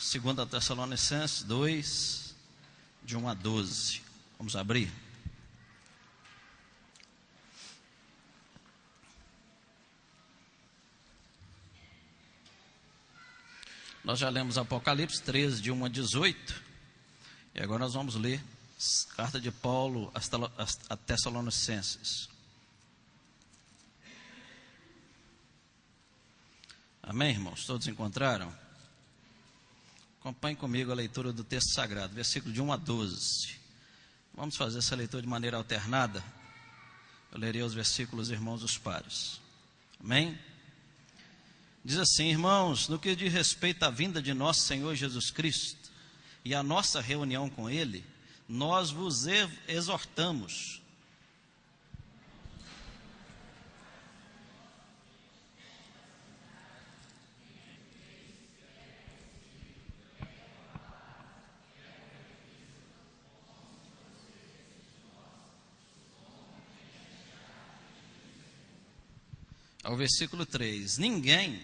2 Tessalonicenses 2, de 1 a 12. Vamos abrir. Nós já lemos Apocalipse 13, de 1 a 18. E agora nós vamos ler a carta de Paulo a Tessalonicenses. Amém, irmãos? Todos encontraram? Acompanhe comigo a leitura do texto sagrado, versículo de 1 a 12. Vamos fazer essa leitura de maneira alternada. Eu lerei os versículos, irmãos, os pares. Amém? Diz assim: irmãos, no que diz respeito à vinda de nosso Senhor Jesus Cristo e à nossa reunião com Ele, nós vos exortamos. Ao versículo 3: ninguém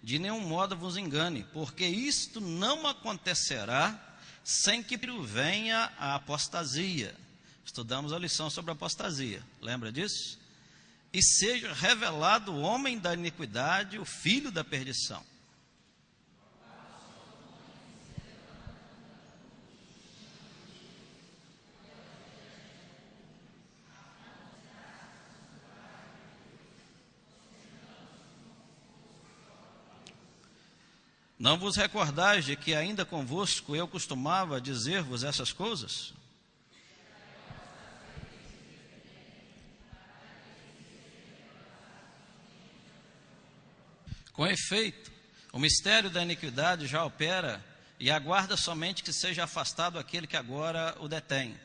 de nenhum modo vos engane, porque isto não acontecerá sem que venha a apostasia. Estudamos a lição sobre a apostasia, lembra disso? E seja revelado o homem da iniquidade, o filho da perdição. Não vos recordais de que ainda convosco eu costumava dizer-vos essas coisas? Com efeito, o mistério da iniquidade já opera e aguarda somente que seja afastado aquele que agora o detém.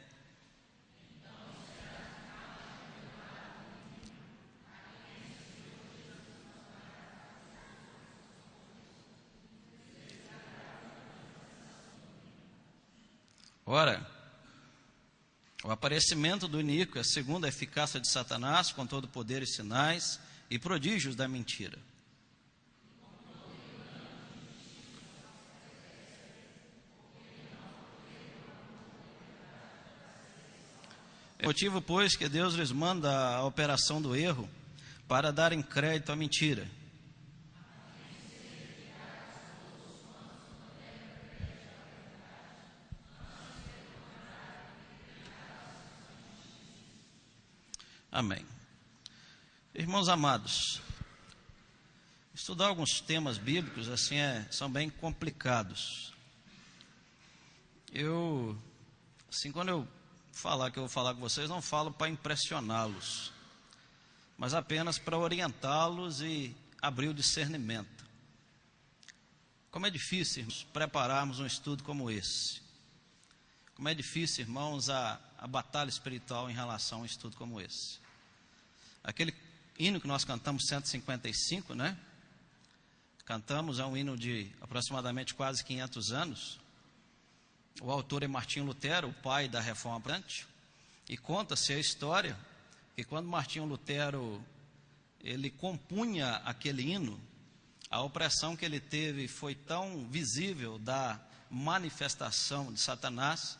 Ora, o aparecimento do iníquo é segundo a eficácia de Satanás, com todo poder e sinais e prodígios da mentira. É motivo, pois, que Deus lhes manda a operação do erro para darem crédito à mentira. Amém. Irmãos amados, estudar alguns temas bíblicos assim são bem complicados. Quando eu falar que eu vou falar com vocês, não falo para impressioná-los, mas apenas para orientá-los e abrir o discernimento. Como é difícil, irmãos, prepararmos um estudo como esse. Como é difícil, irmãos, a batalha espiritual em relação a um estudo como esse. Aquele hino que nós cantamos, 155, né? Cantamos, é um hino de aproximadamente quase 500 anos. O autor é Martinho Lutero, o pai da Reforma Protestante. E conta-se a história que quando Martinho Lutero ele compunha aquele hino, a opressão que ele teve foi tão visível da manifestação de Satanás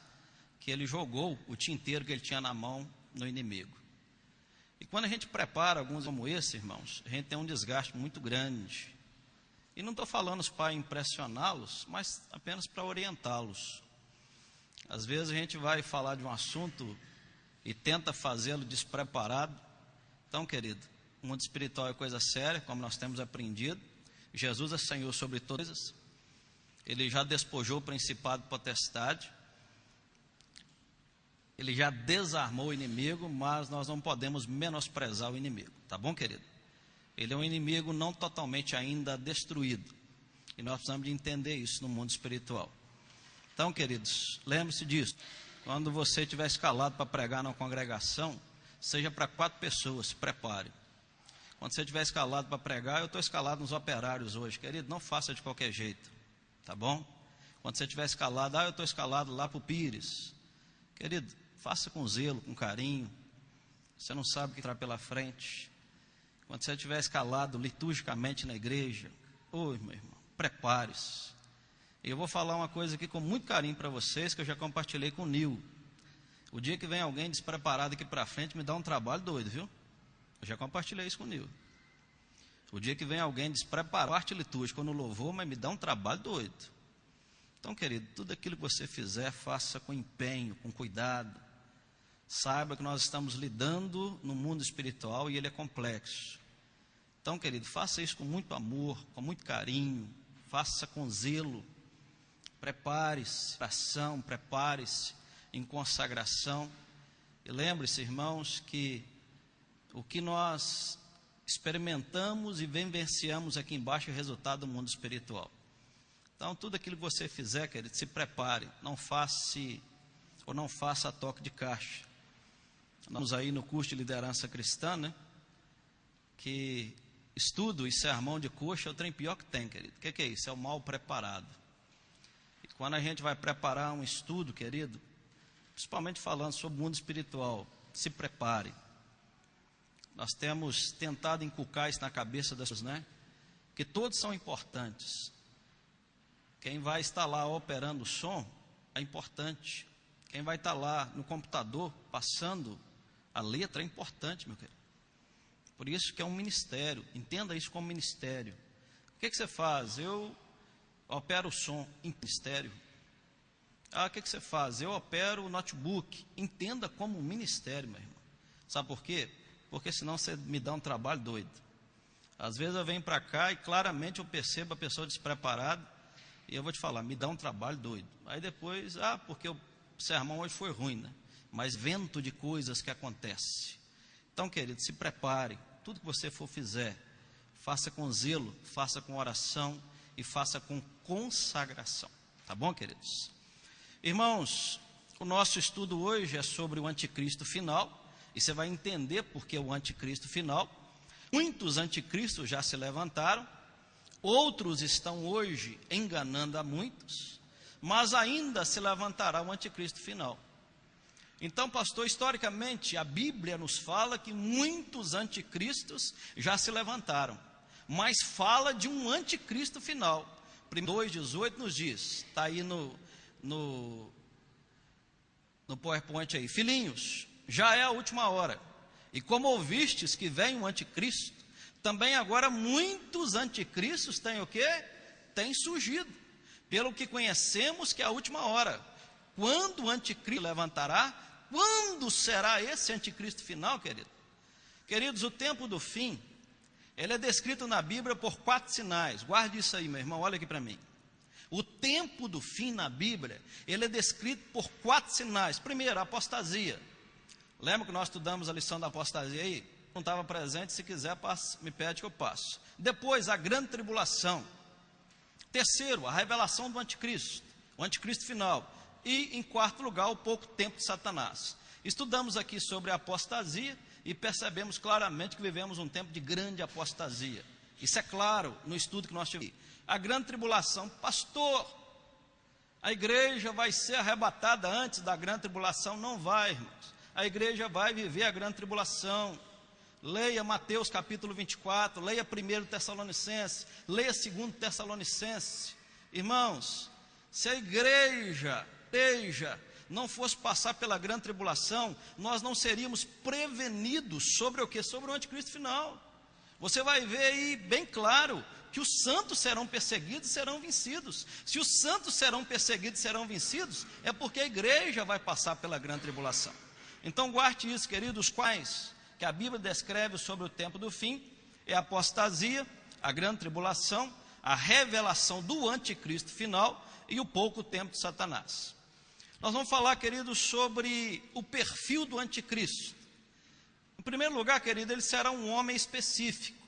que ele jogou o tinteiro que ele tinha na mão no inimigo. E quando a gente prepara alguns como esse, irmãos, a gente tem um desgaste muito grande. E não estou falando para impressioná-los, mas apenas para orientá-los. Às vezes a gente vai falar de um assunto e tenta fazê-lo despreparado. Então, querido, o mundo espiritual é coisa séria, como nós temos aprendido. Jesus é Senhor sobre todas as coisas. Ele já despojou o principado e potestade. Ele já desarmou o inimigo, mas nós não podemos menosprezar o inimigo, tá bom, querido? Ele é um inimigo não totalmente ainda destruído, e nós precisamos de entender isso no mundo espiritual. Então, queridos, lembre-se disso. Quando você estiver escalado para pregar numa congregação, seja para 4 pessoas, se prepare. Quando você estiver escalado para pregar, eu estou escalado nos operários hoje, querido, não faça de qualquer jeito, tá bom? Quando você estiver escalado, eu estou escalado lá para o Pires, querido, faça com zelo, com carinho. Você não sabe o que terá pela frente. Quando você estiver escalado liturgicamente na igreja, meu irmão, prepare-se. E eu vou falar uma coisa aqui com muito carinho para vocês, que eu já compartilhei com o Nil. O dia que vem alguém despreparado aqui para frente, me dá um trabalho doido, viu? Eu já compartilhei isso com o Nil. O dia que vem alguém despreparado, parte litúrgica no louvor, mas me dá um trabalho doido. Então, querido, tudo aquilo que você fizer, faça com empenho, com cuidado. Saiba que nós estamos lidando no mundo espiritual e ele é complexo. Então, querido, faça isso com muito amor, com muito carinho, faça com zelo. Prepare-se para ação, prepare-se em consagração. E lembre-se, irmãos, que o que nós experimentamos e vivenciamos aqui embaixo é o resultado do mundo espiritual. Então, tudo aquilo que você fizer, querido, se prepare, não faça a toque de caixa. Nós aí no curso de liderança cristã, né, que estudo e sermão de coxa é o trem pior que tem, querido. O que é isso? É o mal preparado. E quando a gente vai preparar um estudo, querido, principalmente falando sobre o mundo espiritual, se prepare. Nós temos tentado inculcar isso na cabeça das pessoas, né? Que todos são importantes. Quem vai estar lá operando o som é importante. Quem vai estar lá no computador passando a letra é importante, meu querido. Por isso que é um ministério. Entenda isso como ministério. O que você faz? Eu opero o som em ministério. O que você faz? Eu opero o notebook. Entenda como um ministério, meu irmão. Sabe por quê? Porque senão você me dá um trabalho doido. Às vezes eu venho para cá e claramente eu percebo a pessoa despreparada e eu vou te falar, me dá um trabalho doido. Aí depois, porque o sermão hoje foi ruim, né? Mas vento de coisas que acontecem. Então, querido, se prepare. Tudo que você for fizer, faça com zelo, faça com oração e faça com consagração. Tá bom, queridos? Irmãos, o nosso estudo hoje é sobre o anticristo final. E você vai entender por que o anticristo final. Muitos anticristos já se levantaram, outros estão hoje enganando a muitos, mas ainda se levantará o anticristo final. Então, pastor, historicamente, a Bíblia nos fala que muitos anticristos já se levantaram, mas fala de um anticristo final. 2,18 nos diz, está aí no PowerPoint aí, filhinhos, já é a última hora, e como ouvistes que vem um anticristo, também agora muitos anticristos têm o quê? Têm surgido, pelo que conhecemos que é a última hora. Quando o anticristo levantará? Quando será esse anticristo final, querido? Queridos, o tempo do fim, ele é descrito na Bíblia por 4 sinais, guarde isso aí, meu irmão, olha aqui para mim. O tempo do fim na Bíblia, ele é descrito por 4 sinais. Primeiro, a apostasia. Lembra que nós estudamos a lição da apostasia aí? Não estava presente, se quiser, me pede que eu passo. Depois, a grande tribulação. Terceiro, a revelação do anticristo, o anticristo final. E, em quarto lugar, o pouco tempo de Satanás. Estudamos aqui sobre a apostasia e percebemos claramente que vivemos um tempo de grande apostasia. Isso é claro no estudo que nós tivemos. A grande tribulação, pastor, a igreja vai ser arrebatada antes da grande tribulação? Não vai, irmãos. A igreja vai viver a grande tribulação. Leia Mateus capítulo 24, leia 1 Tessalonicenses, leia 2 Tessalonicenses. Irmãos, se a igreja não fosse passar pela grande tribulação, nós não seríamos prevenidos sobre o que? Sobre o anticristo final. Você vai ver aí bem claro que os santos serão perseguidos e serão vencidos. Se os santos serão perseguidos e serão vencidos, é porque a igreja vai passar pela grande tribulação. Então guarde isso, queridos, quais que a Bíblia descreve sobre o tempo do fim, é a apostasia, a grande tribulação, a revelação do anticristo final e o pouco tempo de Satanás. Nós vamos falar, queridos, sobre o perfil do anticristo. Em primeiro lugar, querido, ele será um homem específico,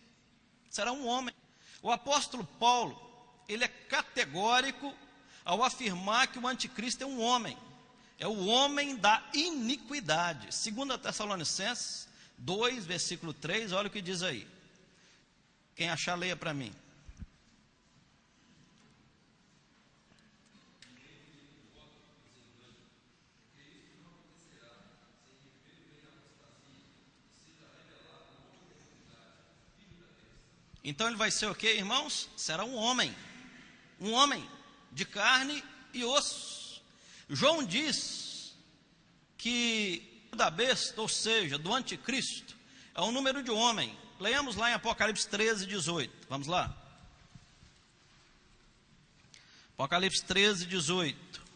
será um homem. O apóstolo Paulo, ele é categórico ao afirmar que o anticristo é um homem, é o homem da iniquidade. 2 Tessalonicenses 2, versículo 3, olha o que diz aí. Quem achar, leia para mim. Então ele vai ser o quê, irmãos? Será um homem de carne e osso. João diz que da besta, ou seja, do anticristo, é o número de homem. Leamos lá em Apocalipse 13, 18. Vamos lá. Apocalipse 13, 18.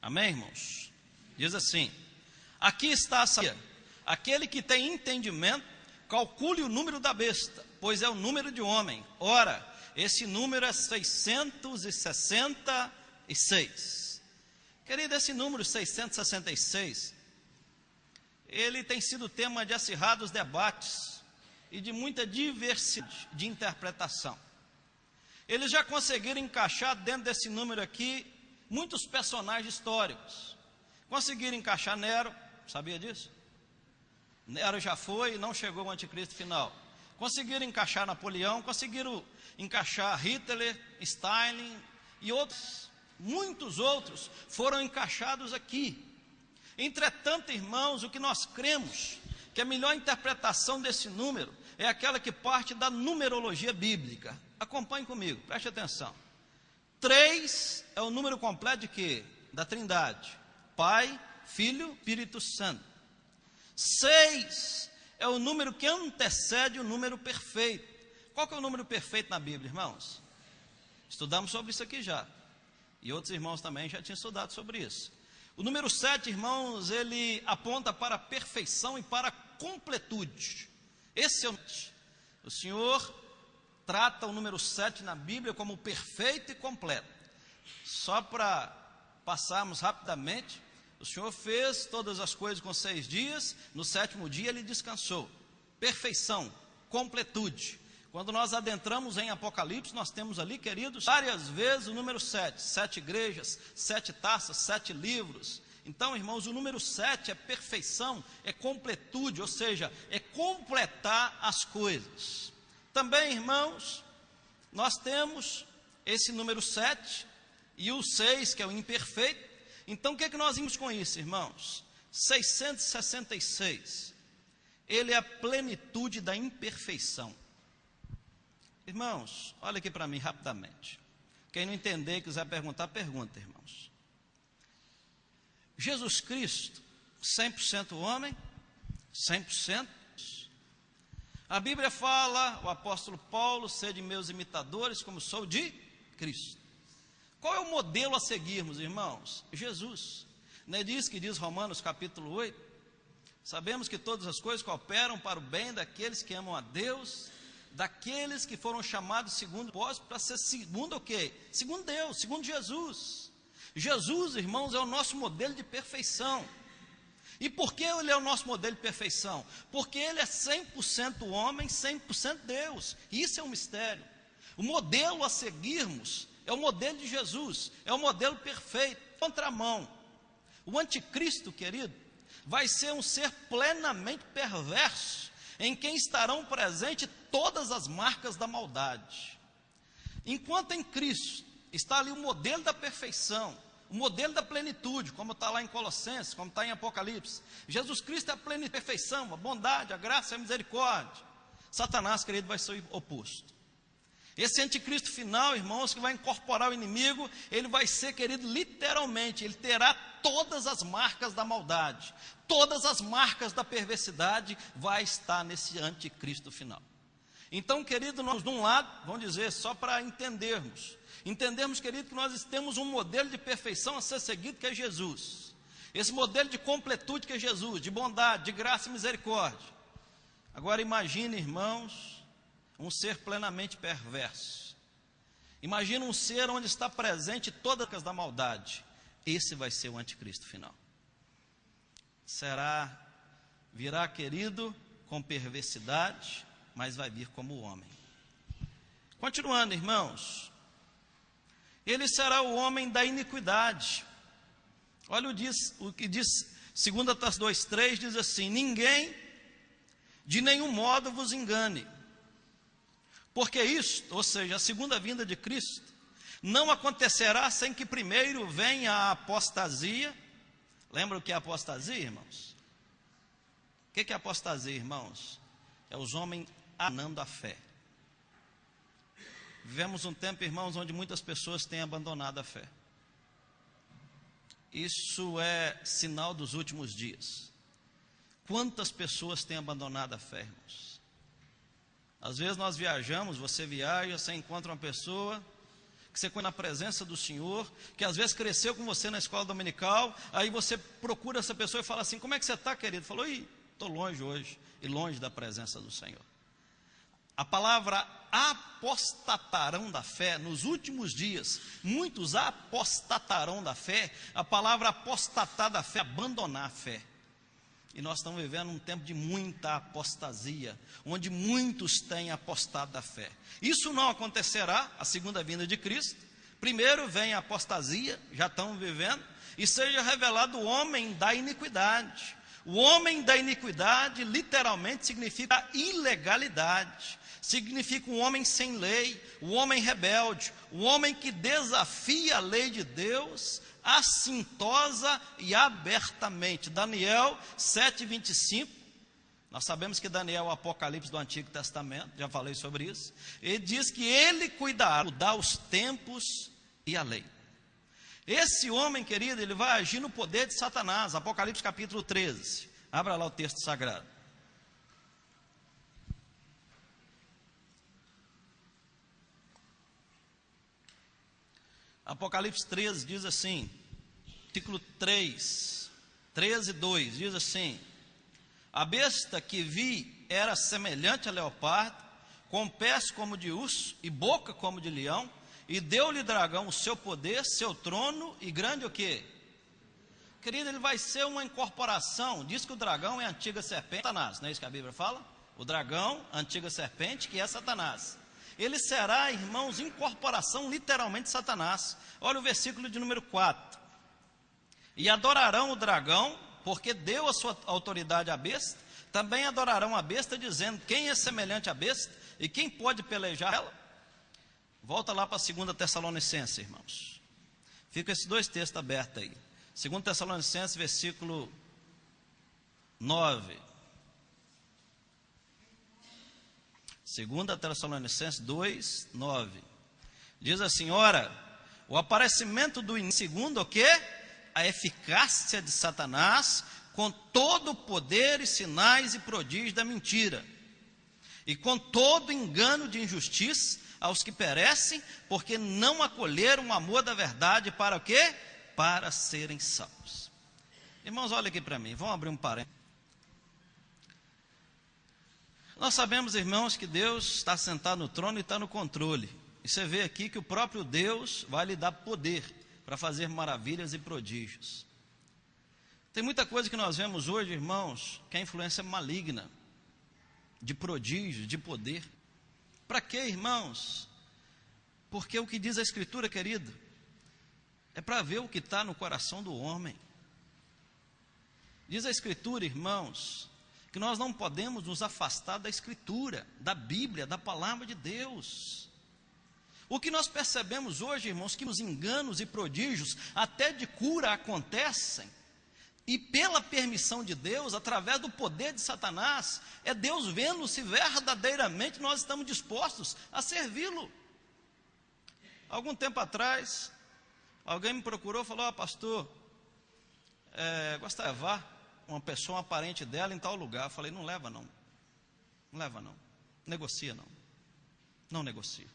Amém, irmãos? Diz assim: aqui está a sabedoria. Aquele que tem entendimento, calcule o número da besta, pois é o número de homem. Ora, esse número é 666. Querido, esse número 666, ele tem sido tema de acirrados debates e de muita diversidade de interpretação. Eles já conseguiram encaixar dentro desse número aqui muitos personagens históricos. Conseguiram encaixar Nero, sabia disso? Nero já foi e não chegou ao anticristo final. Conseguiram encaixar Napoleão, conseguiram encaixar Hitler, Stalin e outros, muitos outros foram encaixados aqui. Entretanto, irmãos, o que nós cremos que a melhor interpretação desse número é aquela que parte da numerologia bíblica. Acompanhe comigo, preste atenção. 3 é o número completo de quê? Da Trindade: Pai, Filho, Espírito Santo. 6 é o número que antecede o número perfeito. Qual que é o número perfeito na Bíblia, irmãos? Estudamos sobre isso aqui já. E outros irmãos também já tinham estudado sobre isso. O número 7, irmãos, ele aponta para a perfeição e para a completude. Esse é o Senhor trata o número 7 na Bíblia como perfeito e completo. Só para passarmos rapidamente, o Senhor fez todas as coisas com 6 dias, no 7º dia ele descansou. Perfeição, completude. Quando nós adentramos em Apocalipse, nós temos ali, queridos, várias vezes o número 7. 7 igrejas, 7 taças, 7 livros. Então, irmãos, o número 7 é perfeição, é completude, ou seja, é completar as coisas. Também, irmãos, nós temos esse número 7 e o 6, que é o imperfeito. Então, o que é que nós vimos com isso, irmãos? 666, ele é a plenitude da imperfeição. Irmãos, olha aqui para mim rapidamente. Quem não entender e quiser perguntar, pergunta, irmãos. Jesus Cristo, 100% homem, 100%. A Bíblia fala, o apóstolo Paulo: sede meus imitadores, como sou de Cristo. Qual é o modelo a seguirmos, irmãos? Jesus. Não é disso que diz Romanos capítulo 8? Sabemos que todas as coisas cooperam para o bem daqueles que amam a Deus, daqueles que foram chamados segundo o propósito, para ser segundo o quê? Segundo Deus, segundo Jesus. Jesus, irmãos, é o nosso modelo de perfeição. E por que ele é o nosso modelo de perfeição? Porque ele é 100% homem, 100% Deus. Isso é um mistério. O modelo a seguirmos é o modelo de Jesus, é o modelo perfeito. Contramão, o anticristo, querido, vai ser um ser plenamente perverso, em quem estarão presentes todas as marcas da maldade. Enquanto em Cristo está ali o modelo da perfeição, o modelo da plenitude, como está lá em Colossenses, como está em Apocalipse. Jesus Cristo é a plenitude, a perfeição, a bondade, a graça e a misericórdia. Satanás, querido, vai ser o oposto. Esse anticristo final, irmãos, que vai incorporar o inimigo, ele vai ser, querido, literalmente, ele terá todas as marcas da maldade, todas as marcas da perversidade, vai estar nesse anticristo final. Então, querido, nós de um lado, vamos dizer, só para entendermos, querido, que nós temos um modelo de perfeição a ser seguido, que é Jesus. Esse modelo de completude que é Jesus, de bondade, de graça e misericórdia. Agora imagine, irmãos, um ser plenamente perverso. Imagina um ser onde está presente todas as da maldade. Esse vai ser o anticristo final. Virá, querido, com perversidade, mas vai vir como homem. Continuando, irmãos, ele será o homem da iniquidade. Olha o que diz 2 Tessalonicenses 2:3, diz assim: ninguém de nenhum modo vos engane, porque isto, ou seja, a segunda vinda de Cristo, não acontecerá sem que primeiro venha a apostasia. Lembra o que é apostasia, irmãos? O que é apostasia, irmãos? É os homens abandonando a fé. Vivemos um tempo, irmãos, onde muitas pessoas têm abandonado a fé. Isso é sinal dos últimos dias. Quantas pessoas têm abandonado a fé, irmãos? Às vezes nós viajamos, você viaja, você encontra uma pessoa que você conhece na presença do Senhor, que às vezes cresceu com você na escola dominical, aí você procura essa pessoa e fala assim: como é que você está, querido? Falou: estou longe hoje, e longe da presença do Senhor. A palavra apostatarão da fé, nos últimos dias, muitos apostatarão da fé. A palavra apostatar da fé, abandonar a fé. E nós estamos vivendo um tempo de muita apostasia, onde muitos têm apostado da fé. Isso não acontecerá, a segunda vinda de Cristo. Primeiro vem a apostasia, já estamos vivendo, e seja revelado o homem da iniquidade. O homem da iniquidade literalmente significa ilegalidade, significa um homem sem lei, o homem rebelde, o homem que desafia a lei de Deus, assintosa e abertamente. Daniel 7:25, nós sabemos que Daniel é o Apocalipse do Antigo Testamento, já falei sobre isso. Ele diz que ele cuidará, mudar os tempos e a lei. Esse homem, querido, ele vai agir no poder de Satanás. Apocalipse capítulo 13, abra lá o texto sagrado. Apocalipse 13 diz assim, versículo 3, 13:2, diz assim: a besta que vi era semelhante a leopardo, com pés como de urso e boca como de leão, e deu-lhe dragão o seu poder, seu trono e grande o quê? Querido, ele vai ser uma incorporação. Diz que o dragão é a antiga serpente, Satanás, não é isso que a Bíblia fala? O dragão, a antiga serpente, que é Satanás. Ele será, irmãos, incorporação literalmente de Satanás. Olha o versículo de número 4. E adorarão o dragão, porque deu a sua autoridade à besta. Também adorarão a besta, dizendo: quem é semelhante à besta e quem pode pelejar ela? Volta lá para 2 Tessalonicenses, irmãos. Fica esses dois textos abertos aí. 2 Tessalonicenses, versículo 9. 2 Tessalonicenses 2, 9. Diz assim: ora, o aparecimento do início, segundo o quê? A eficácia de Satanás, com todo o poder e sinais e prodígios da mentira, e com todo engano de injustiça aos que perecem, porque não acolheram o amor da verdade para o quê? Para serem salvos. Irmãos, olha aqui para mim, vamos abrir um parênteses. Nós sabemos, irmãos, que Deus está sentado no trono e está no controle. E você vê aqui que o próprio Deus vai lhe dar poder para fazer maravilhas e prodígios. Tem muita coisa que nós vemos hoje, irmãos, que é influência maligna, de prodígio, de poder. Para quê, irmãos? Porque o que diz a Escritura, querido, é para ver o que está no coração do homem. Diz a Escritura, irmãos, que nós não podemos nos afastar da Escritura, da Bíblia, da Palavra de Deus. O que nós percebemos hoje, irmãos, que os enganos e prodígios, até de cura, acontecem, e pela permissão de Deus, através do poder de Satanás, é Deus vendo se verdadeiramente nós estamos dispostos a servi-lo. Algum tempo atrás, alguém me procurou e falou: pastor, gostaria de levar uma pessoa, uma parente dela em tal lugar. Eu falei: não leva não, não leva não, negocia não, não negocia.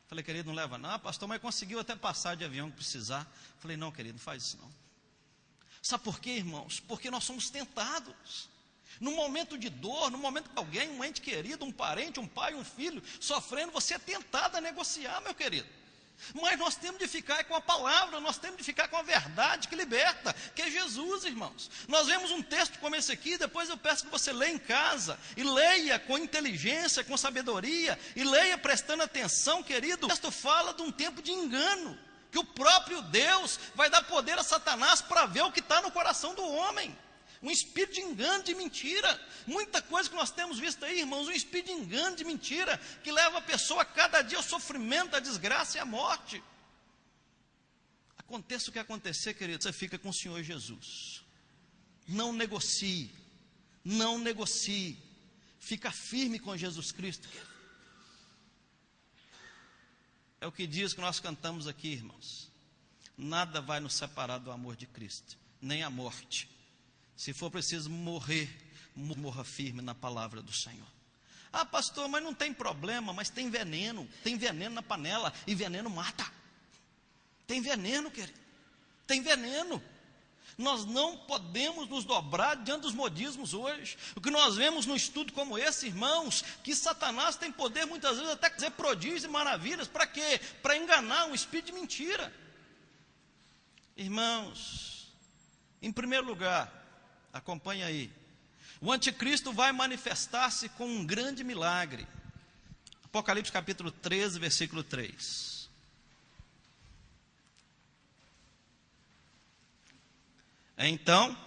Falei: querido, não leva não. Pastor, mas conseguiu até passar de avião que precisar. Falei: não, querido, não faz isso não. Sabe por quê, irmãos? Porque nós somos tentados. No momento de dor, no momento que alguém, um ente querido, um parente, um pai, um filho, sofrendo, você é tentado a negociar, meu querido. Mas nós temos de ficar com a palavra, nós temos de ficar com a verdade que liberta, que é Jesus, irmãos. Nós vemos um texto como esse aqui, depois eu peço que você leia em casa, e leia com inteligência, com sabedoria, e leia prestando atenção, querido. O texto fala de um tempo de engano, que o próprio Deus vai dar poder a Satanás para ver o que está no coração do homem. Um espírito de engano, de mentira. Muita coisa que nós temos visto aí, irmãos, um espírito de engano, de mentira, que leva a pessoa a cada dia ao sofrimento, à desgraça e à morte. Aconteça o que acontecer, querido, você fica com o Senhor Jesus. Não negocie, não negocie. Fica firme com Jesus Cristo. É o que diz que nós cantamos aqui, irmãos. Nada vai nos separar do amor de Cristo, nem a morte. Se for preciso morrer, morra firme na palavra do Senhor. Ah, pastor, mas não tem problema, mas tem veneno na panela, e veneno mata. Tem veneno, querido, tem veneno. Nós não podemos nos dobrar diante dos modismos hoje. O que nós vemos num estudo como esse, irmãos, que Satanás tem poder muitas vezes até fazer prodígios e maravilhas. Para quê? Para enganar um espírito de mentira. Irmãos, em primeiro lugar, acompanha aí. O anticristo vai manifestar-se com um grande milagre. Apocalipse capítulo 13, versículo 3. Então,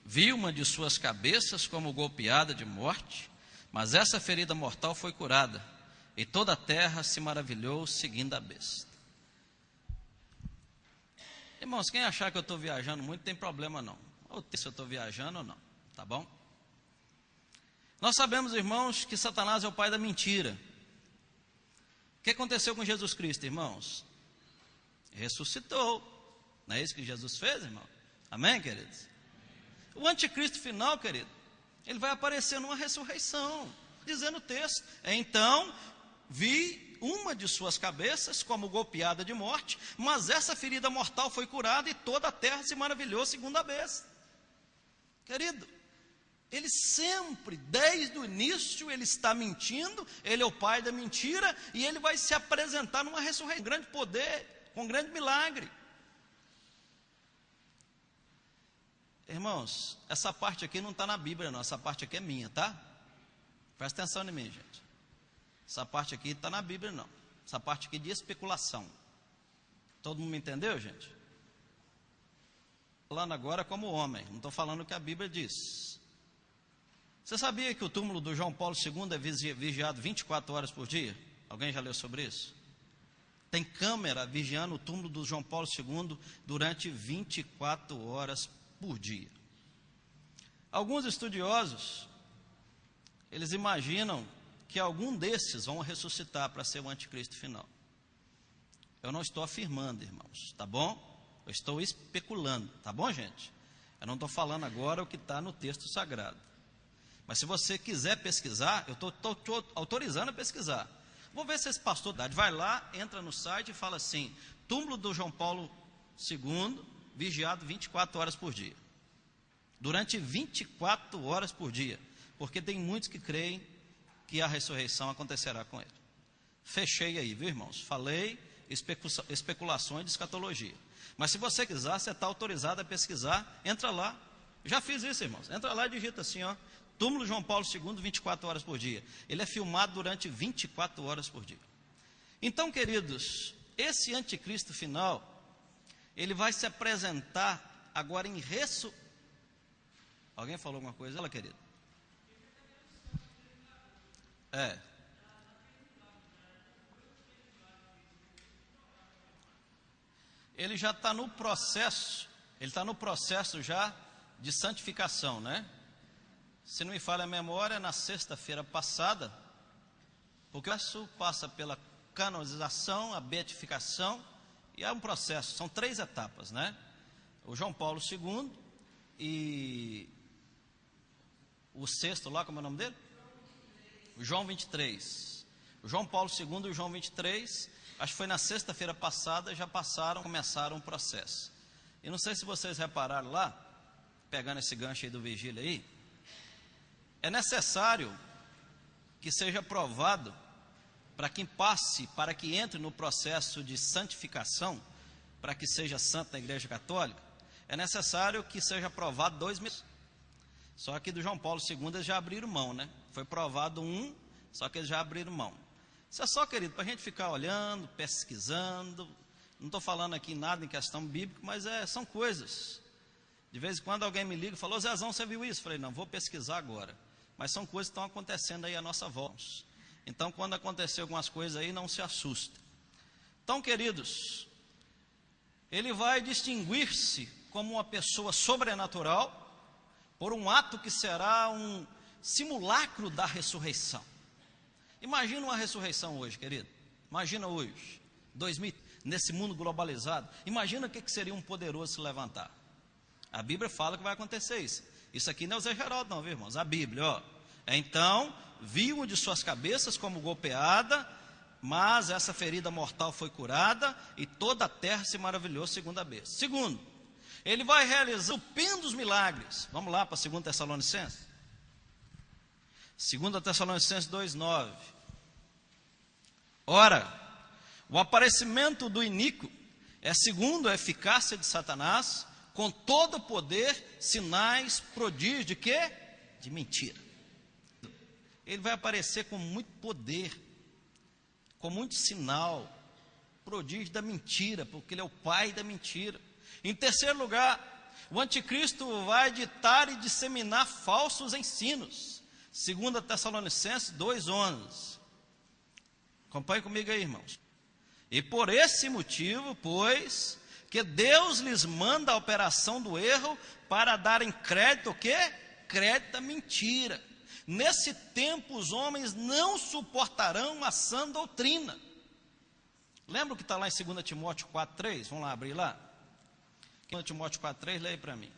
vi uma de suas cabeças como golpeada de morte, mas essa ferida mortal foi curada, e toda a terra se maravilhou seguindo a besta. Irmãos, quem achar que eu estou viajando muito, tem problema não. Ou se eu estou viajando ou não, tá bom? Nós sabemos, irmãos, que Satanás é o pai da mentira. O que aconteceu com Jesus Cristo, irmãos? Ressuscitou. Não é isso que Jesus fez, irmão? Amém, queridos? O anticristo final, querido, ele vai aparecer numa ressurreição, dizendo o texto. Então, vi uma de suas cabeças como golpeada de morte, mas essa ferida mortal foi curada e toda a terra se maravilhou segundo a besta. Querido, ele sempre, desde o início, ele está mentindo, ele é o pai da mentira, e ele vai se apresentar numa ressurreição, com grande poder, com grande milagre. Irmãos, essa parte aqui não está na Bíblia não, essa parte aqui é minha, tá? Presta atenção em mim, gente. Essa parte aqui está na Bíblia não, essa parte aqui de especulação. Todo mundo me entendeu, gente? Falando agora como homem, não estou falando o que a Bíblia diz. Você sabia que o túmulo do João Paulo II é vigiado 24 horas por dia? Alguém já leu sobre isso? Tem câmera vigiando o túmulo do João Paulo II durante 24 horas por dia. Alguns estudiosos, eles imaginam que algum desses vão ressuscitar para ser o anticristo final. Eu não estou afirmando, irmãos, tá bom? Eu estou especulando, tá bom, gente? Eu não estou falando agora o que está no texto sagrado. Mas se você quiser pesquisar, eu estou autorizando a pesquisar. Vou ver se esse pastor vai lá, entra no site e fala assim: túmulo do João Paulo II, vigiado 24 horas por dia. Durante 24 horas por dia. Porque tem muitos que creem que a ressurreição acontecerá com ele. Fechei aí, viu, irmãos? Falei especulações de escatologia. Mas se você quiser, você está autorizado a pesquisar, entra lá. Já fiz isso, irmãos. Entra lá e digita assim, ó: túmulo João Paulo II, 24 horas por dia. Ele é filmado durante 24 horas por dia. Então, queridos, esse anticristo final, ele vai se apresentar agora em Alguém falou alguma coisa? Olha, querido. Ele já está no processo, já de santificação, né? Se não me falha a memória, na sexta-feira passada, porque isso passa pela canonização, a beatificação, e é um processo, são 3 etapas, né? O João Paulo II e o sexto lá, como é o nome dele? O João 23. O João Paulo II e o João 23, acho que foi na sexta-feira passada, já começaram o processo. E não sei se vocês repararam lá, pegando esse gancho aí do vigília aí, é necessário que seja provado, para que entre no processo de santificação, para que seja santo na Igreja Católica, é necessário que seja provado 2 meses. Só que do João Paulo II eles já abriram mão, né? Foi provado 1, só que eles já abriram mão. Isso é só, querido, para a gente ficar olhando, pesquisando. Não estou falando aqui nada em questão bíblica, mas são coisas. De vez em quando alguém me liga e fala: ô Zezão, você viu isso? Eu falei: não, vou pesquisar agora. Mas são coisas que estão acontecendo aí à nossa volta. Então, quando acontecer algumas coisas aí, não se assustem. Então, queridos, ele vai distinguir-se como uma pessoa sobrenatural por um ato que será um simulacro da ressurreição. Imagina uma ressurreição hoje, querido. Imagina hoje, 2000, nesse mundo globalizado, imagina o que seria um poderoso se levantar. A Bíblia fala que vai acontecer isso. Isso aqui não é o Zé Geraldo não, viu, irmãos? A Bíblia, ó. Então, viu de suas cabeças como golpeada, mas essa ferida mortal foi curada, e toda a terra se maravilhou segundo a besta. Segundo, ele vai realizar estupendos milagres. Vamos lá para 2 Tessalonicenses. 2 Tessalonicenses 2,9. Ora, o aparecimento do iníquo é segundo a eficácia de Satanás, com todo o poder, sinais, prodígios, de quê? De mentira. Ele vai aparecer com muito poder, com muito sinal, prodígio da mentira, porque ele é o pai da mentira. Em terceiro lugar, o anticristo vai ditar e disseminar falsos ensinos. 2 Tessalonicenses 2,11. Acompanhe comigo aí, irmãos. E por esse motivo, pois, que Deus lhes manda a operação do erro para darem crédito, o quê? Crédito à mentira. Nesse tempo os homens não suportarão a sã doutrina. Lembra o que está lá em 2 Timóteo 4,3? Vamos lá abrir lá. 2 Timóteo 4,3, leia para mim.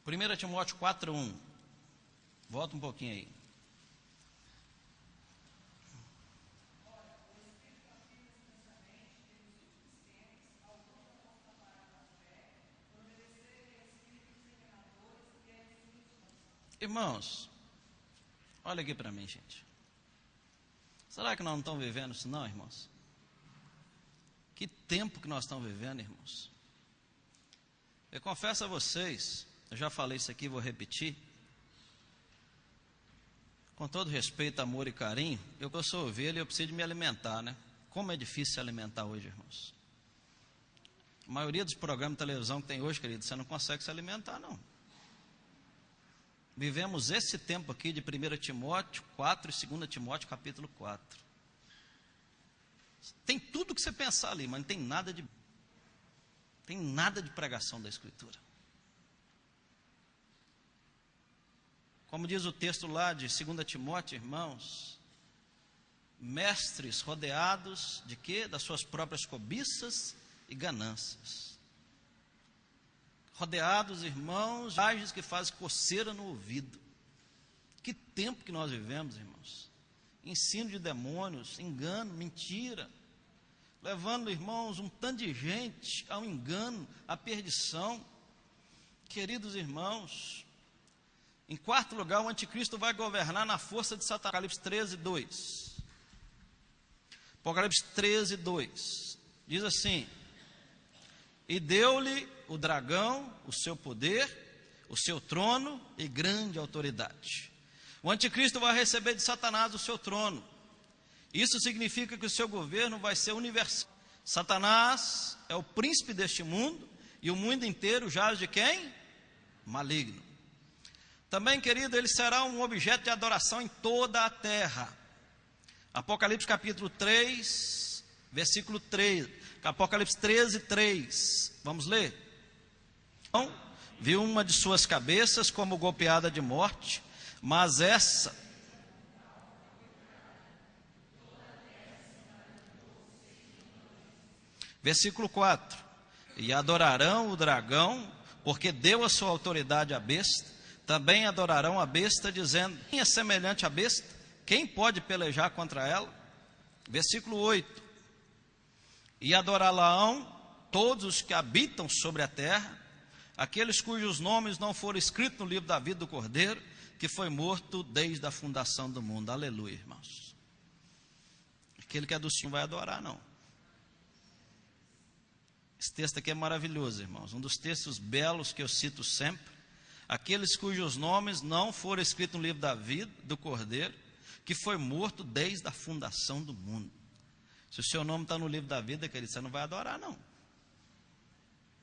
Primeira Timóteo 4,1. Volta um pouquinho aí. Irmãos, olha aqui para mim, gente. Será que nós não estamos vivendo isso não, irmãos? Que tempo que nós estamos vivendo, irmãos? Eu confesso a vocês, eu já falei isso aqui, vou repetir. Com todo respeito, amor e carinho, eu sou ovelha e eu preciso de me alimentar, né? Como é difícil se alimentar hoje, irmãos. A maioria dos programas de televisão que tem hoje, querido, você não consegue se alimentar, não. Vivemos esse tempo aqui de 1 Timóteo 4 e 2 Timóteo capítulo 4. Tem tudo que você pensar ali, mas não tem nada de pregação da Escritura. Como diz o texto lá de 2 Timóteo, irmãos, mestres rodeados de quê? Das suas próprias cobiças e ganâncias. Rodeados, irmãos, de imagens que fazem coceira no ouvido. Que tempo que nós vivemos, irmãos. Ensino de demônios, engano, mentira. Levando, irmãos, um tanto de gente ao engano, à perdição. Queridos irmãos, em quarto lugar, o anticristo vai governar na força de Satanás. Apocalipse 13:2. Apocalipse 13:2. Diz assim: e deu-lhe o dragão o seu poder, o seu trono e grande autoridade. O anticristo vai receber de Satanás o seu trono. Isso significa que o seu governo vai ser universal. Satanás é o príncipe deste mundo e o mundo inteiro jaz de quem? Maligno. Também, querido, ele será um objeto de adoração em toda a terra. Apocalipse capítulo 3, versículo 3. Apocalipse 13:3. Vamos ler? Então, viu uma de suas cabeças como golpeada de morte, mas essa... Versículo 4. E adorarão o dragão, porque deu a sua autoridade à besta. Também adorarão a besta, dizendo: quem é semelhante à besta? Quem pode pelejar contra ela? Versículo 8. E adorá-la-ão todos os que habitam sobre a terra, aqueles cujos nomes não foram escritos no livro da vida do Cordeiro, que foi morto desde a fundação do mundo. Aleluia, irmãos. Aquele que é do Senhor vai adorar, não. Esse texto aqui é maravilhoso, irmãos. Um dos textos belos que eu cito sempre. Aqueles cujos nomes não foram escritos no livro da vida do Cordeiro, que foi morto desde a fundação do mundo. Se o seu nome está no livro da vida, querido, você não vai adorar, não.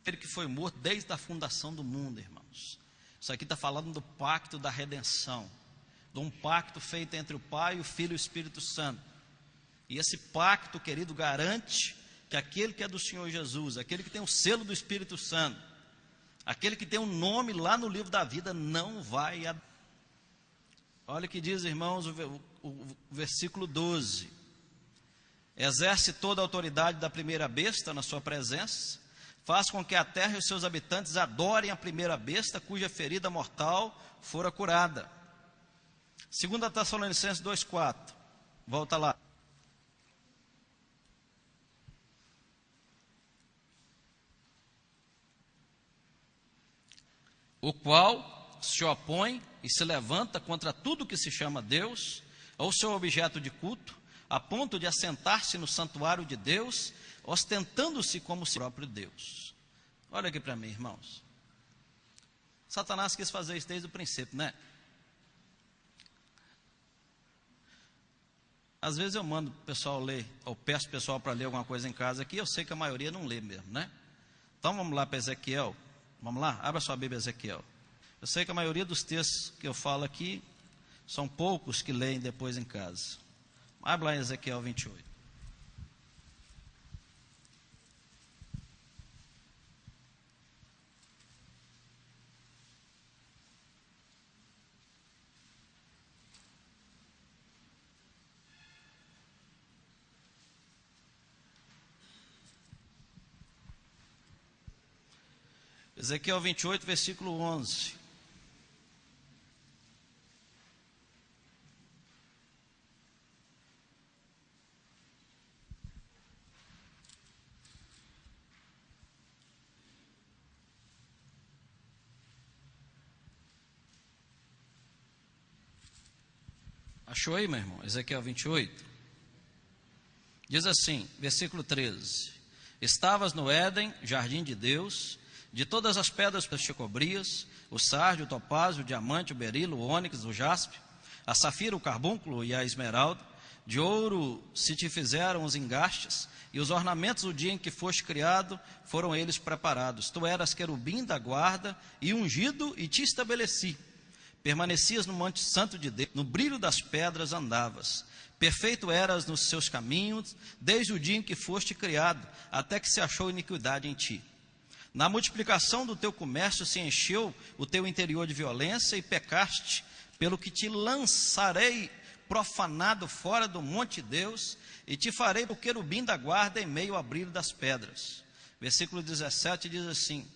Ele que foi morto desde a fundação do mundo, irmãos. Isso aqui está falando do pacto da redenção, de um pacto feito entre o Pai, o Filho e o Espírito Santo. E esse pacto, querido, garante que aquele que é do Senhor Jesus, aquele que tem o selo do Espírito Santo, aquele que tem um nome lá no livro da vida, não vai. Olha o que diz, irmãos, o versículo 12. Exerce toda a autoridade da primeira besta na sua presença, faz com que a terra e os seus habitantes adorem a primeira besta, cuja ferida mortal fora curada. 2 Tessalonicenses 2,4. Volta lá. O qual se opõe e se levanta contra tudo que se chama Deus, ou seu objeto de culto, a ponto de assentar-se no santuário de Deus, ostentando-se como seu próprio Deus. Olha aqui para mim, irmãos. Satanás quis fazer isso desde o princípio, né? Às vezes eu mando o pessoal ler, ou peço o pessoal para ler alguma coisa em casa aqui, eu sei que a maioria não lê mesmo, né? Então vamos lá para Ezequiel. Vamos lá? Abra sua Bíblia, Ezequiel. Eu sei que a maioria dos textos que eu falo aqui, são poucos que leem depois em casa. Abra lá em Ezequiel 28. Ezequiel 28, versículo 11. Achou aí, meu irmão? Ezequiel 28. Diz assim, versículo 13. Estavas no Éden, jardim de Deus, de todas as pedras te cobrias, o sardio, o topázio, o diamante, o berilo, o ônix, o jaspe, a safira, o carbúnculo e a esmeralda. De ouro se te fizeram os engastes, e os ornamentos do dia em que foste criado, foram eles preparados. Tu eras querubim da guarda, e ungido, e te estabeleci. Permanecias no monte santo de Deus, no brilho das pedras andavas. Perfeito eras nos seus caminhos, desde o dia em que foste criado, até que se achou iniquidade em ti. Na multiplicação do teu comércio se encheu o teu interior de violência e pecaste, pelo que te lançarei profanado fora do monte de Deus, e te farei o querubim da guarda em meio ao brilho das pedras. Versículo 17 diz assim: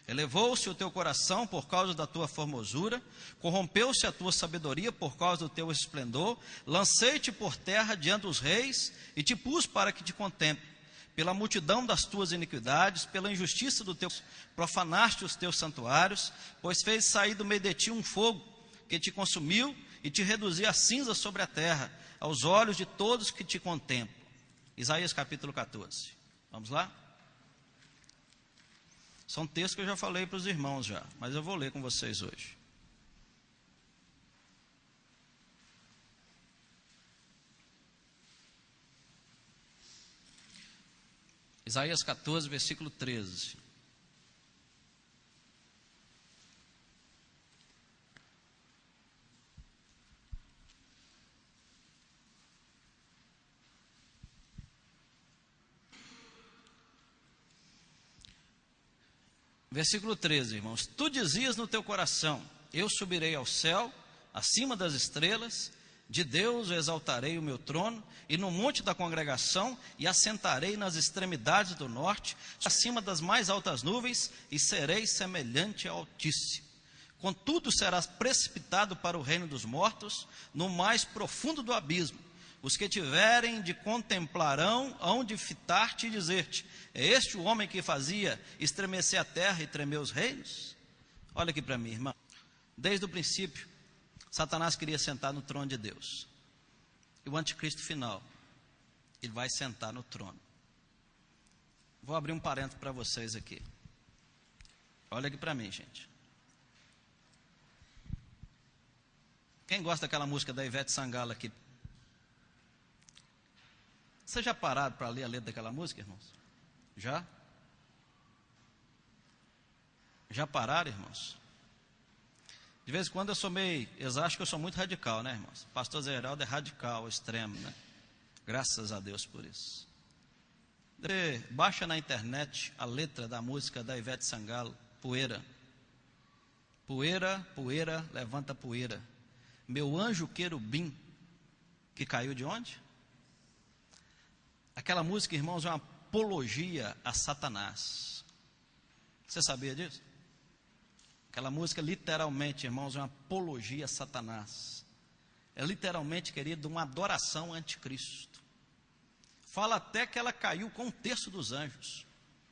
elevou-se o teu coração por causa da tua formosura, corrompeu-se a tua sabedoria por causa do teu esplendor, lancei-te por terra diante dos reis, e te pus para que te contemple. Pela multidão das tuas iniquidades, pela injustiça do teu, profanaste os teus santuários, pois fez sair do meio de ti um fogo, que te consumiu, e te reduziu a cinza sobre a terra, aos olhos de todos que te contemplam. Isaías capítulo 14. Vamos lá? São textos que eu já falei para os irmãos já, mas eu vou ler com vocês hoje. Isaías 14, versículo 13. Versículo 13, irmãos. Tu dizias no teu coração: eu subirei ao céu, acima das estrelas, de Deus eu exaltarei o meu trono, e no monte da congregação, e assentarei nas extremidades do norte, acima das mais altas nuvens, e serei semelhante ao Altíssimo. Contudo serás precipitado para o reino dos mortos, no mais profundo do abismo. Os que tiverem de contemplarão, hão de fitar-te e dizer-te: é este o homem que fazia estremecer a terra e tremer os reinos? Olha aqui para mim, irmão. Desde o princípio, Satanás queria sentar no trono de Deus. E o anticristo final, ele vai sentar no trono. Vou abrir um parênteses para vocês aqui. Olha aqui para mim, gente. Quem gosta daquela música da Ivete Sangalo aqui? Vocês já pararam para ler a letra daquela música, irmãos? Já? Já pararam, irmãos? De vez em quando eu sou meio, eles acham que eu sou muito radical, né, irmãos? Pastor Zé Geraldo é radical, extremo, né? Graças a Deus por isso. Você baixa na internet a letra da música da Ivete Sangalo, Poeira. Poeira, poeira, levanta poeira. Meu anjo querubim, que caiu de onde? Aquela música, irmãos, é uma apologia a Satanás. Você sabia disso? Aquela música, literalmente, irmãos, é uma apologia a Satanás. É literalmente, querido, uma adoração a anticristo. Fala até que ela caiu com um terço dos anjos.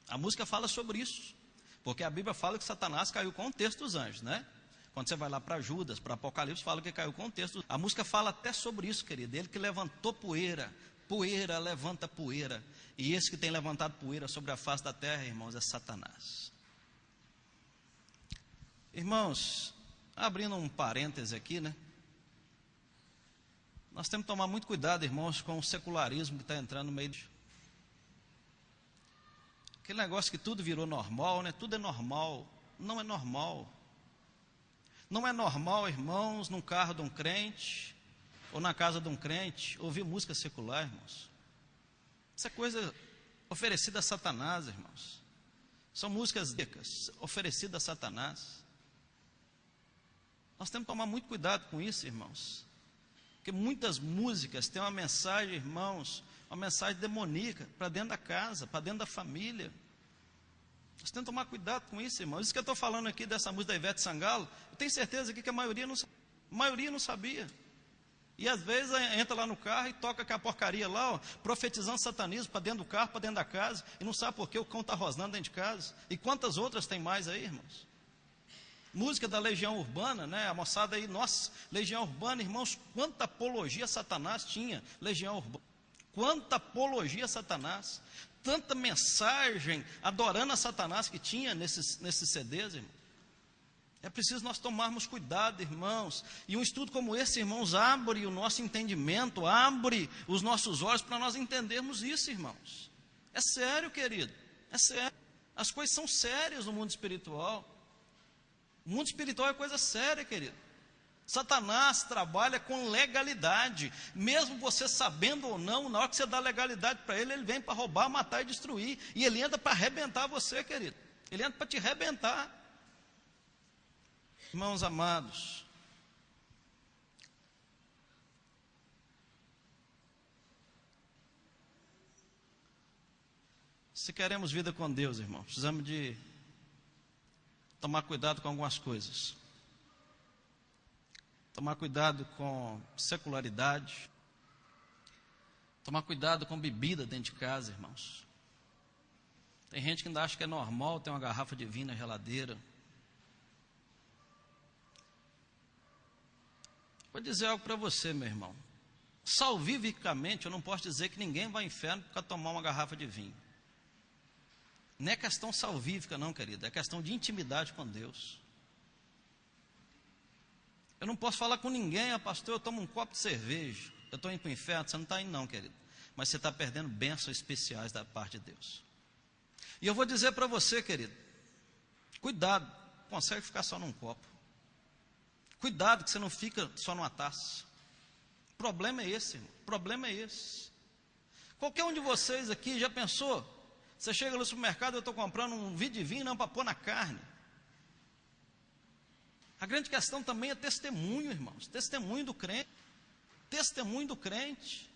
A música fala sobre isso. Porque a Bíblia fala que Satanás caiu com um terço dos anjos, né? Quando você vai lá para Judas, para Apocalipse, fala que caiu com um terço. A música fala até sobre isso, querido. Ele que levantou poeira. Poeira levanta poeira. E esse que tem levantado poeira sobre a face da terra, irmãos, é Satanás. Irmãos, abrindo um parêntese aqui, né? Nós temos que tomar muito cuidado, irmãos, com o secularismo que está entrando no meio de... Aquele negócio que tudo virou normal, né? Tudo é normal. Não é normal. Não é normal, irmãos, num carro de um crente, ou na casa de um crente, ouvir música secular, irmãos. Isso é coisa oferecida a Satanás, irmãos. São músicas oferecidas a Satanás. Nós temos que tomar muito cuidado com isso, irmãos. Porque muitas músicas têm uma mensagem, irmãos, uma mensagem demoníaca para dentro da casa, para dentro da família. Nós temos que tomar cuidado com isso, irmãos. Isso que eu estou falando aqui dessa música da Ivete Sangalo, eu tenho certeza aqui que a maioria não sabia. E às vezes entra lá no carro e toca aquela porcaria lá, ó, profetizando satanismo para dentro do carro, para dentro da casa, e não sabe por que o cão está rosnando dentro de casa. E quantas outras tem mais aí, irmãos? Música da Legião Urbana, né? A moçada aí, nossa, Legião Urbana, irmãos, quanta apologia a Satanás tinha, Legião Urbana. Quanta apologia a Satanás, tanta mensagem adorando a Satanás que tinha nesses CDs, irmão. É preciso nós tomarmos cuidado, irmãos. E um estudo como esse, irmãos, abre o nosso entendimento, abre os nossos olhos para nós entendermos isso, irmãos. É sério, querido, é sério. As coisas são sérias no mundo espiritual. O mundo espiritual é coisa séria, querido. Satanás trabalha com legalidade. Mesmo você sabendo ou não, na hora que você dá legalidade para ele, ele vem para roubar, matar e destruir. E ele entra para arrebentar você, querido. Ele entra para te arrebentar. Irmãos amados, se queremos vida com Deus, irmãos, precisamos de tomar cuidado com algumas coisas. Tomar cuidado com secularidade. Tomar cuidado com bebida dentro de casa, irmãos. Tem gente que ainda acha que é normal ter uma garrafa de vinho na geladeira. Vou dizer algo para você, meu irmão. Salvificamente, eu não posso dizer que ninguém vai ao inferno para tomar uma garrafa de vinho. Não é questão salvífica, não, querido. É questão de intimidade com Deus. Eu não posso falar com ninguém, pastor, eu tomo um copo de cerveja, eu estou indo para o inferno. Você não está indo, não, querido. Mas você está perdendo bênçãos especiais da parte de Deus. E eu vou dizer para você, querido, cuidado, consegue ficar só num copo. Cuidado que você não fica só numa taça. O problema é esse, irmão. O problema é esse. Qualquer um de vocês aqui já pensou? Você chega no supermercado, eu estou comprando um vidro de vinho, não para pôr na carne. A grande questão também é testemunho, irmãos. Testemunho do crente. Testemunho do crente.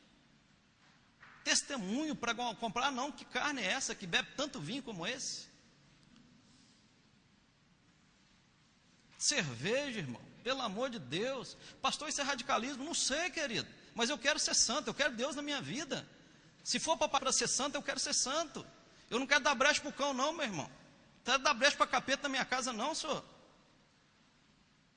Testemunho para comprar, não, que carne é essa que bebe tanto vinho como esse? Cerveja, irmão. Pelo amor de Deus, pastor, isso é radicalismo? Não sei, querido, mas eu quero ser santo, eu quero Deus na minha vida. Se for para ser santo, eu quero ser santo. Eu não quero dar brecha para o cão, não, meu irmão. Não quero dar brecha para capeta na minha casa, não, senhor.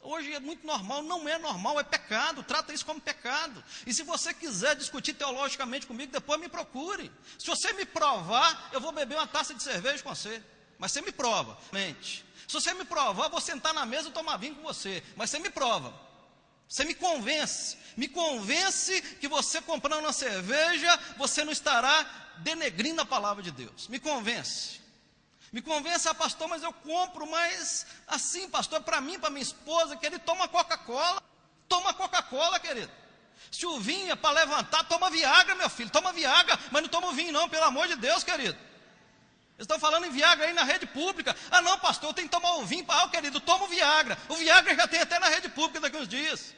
Hoje é muito normal, não é normal, é pecado, trata isso como pecado. E se você quiser discutir teologicamente comigo, depois me procure. Se você me provar, eu vou beber uma taça de cerveja com você, mas você me prova, mente. Se você me provar, eu vou sentar na mesa e tomar vinho com você. Mas você me prova. Você me convence. Me convence que você comprando uma cerveja, você não estará denegrindo a palavra de Deus. Me convence. Me convença, pastor, mas eu compro, mas assim, pastor, para mim, para minha esposa, querido, toma Coca-Cola. Toma Coca-Cola, querido. Se o vinho é para levantar, toma Viagra, meu filho, toma Viagra, mas não toma o vinho não, pelo amor de Deus, querido. Eles estão falando em Viagra aí na rede pública. Ah não, pastor, eu tenho que tomar o vinho. Ah, querido, toma o Viagra. O Viagra já tem até na rede pública daqui a uns dias.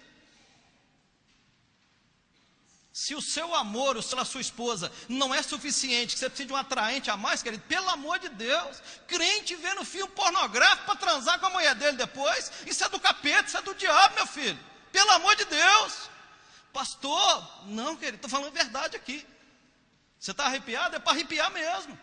Se o seu amor, pela sua esposa, não é suficiente, que você precisa de um atraente a mais, querido, pelo amor de Deus, crente vendo filme pornográfico para transar com a mulher dele depois, isso é do capeta, isso é do diabo, meu filho, pelo amor de Deus. Pastor, não, querido, estou falando verdade aqui. Você está arrepiado? É para arrepiar mesmo.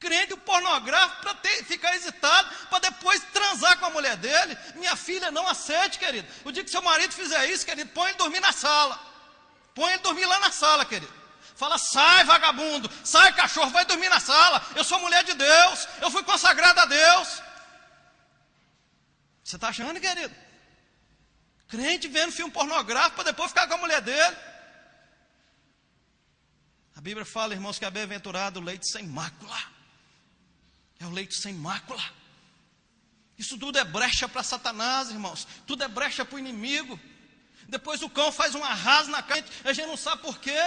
Crente pornográfico para ficar hesitado, para depois transar com a mulher dele. Minha filha, não aceite, querido. O dia que seu marido fizer isso, querido, põe ele dormir na sala. Põe ele dormir lá na sala, querido. Fala, sai vagabundo, sai cachorro, vai dormir na sala. Eu sou mulher de Deus, eu fui consagrada a Deus. Você está achando, querido? Crente vendo filme pornográfico para depois ficar com a mulher dele. A Bíblia fala, irmãos, que é bem-aventurado o leite sem mácula. É o leite sem mácula. Isso tudo é brecha para Satanás, irmãos. Tudo é brecha para o inimigo. Depois o cão faz um arraso na carne, a gente não sabe por quê.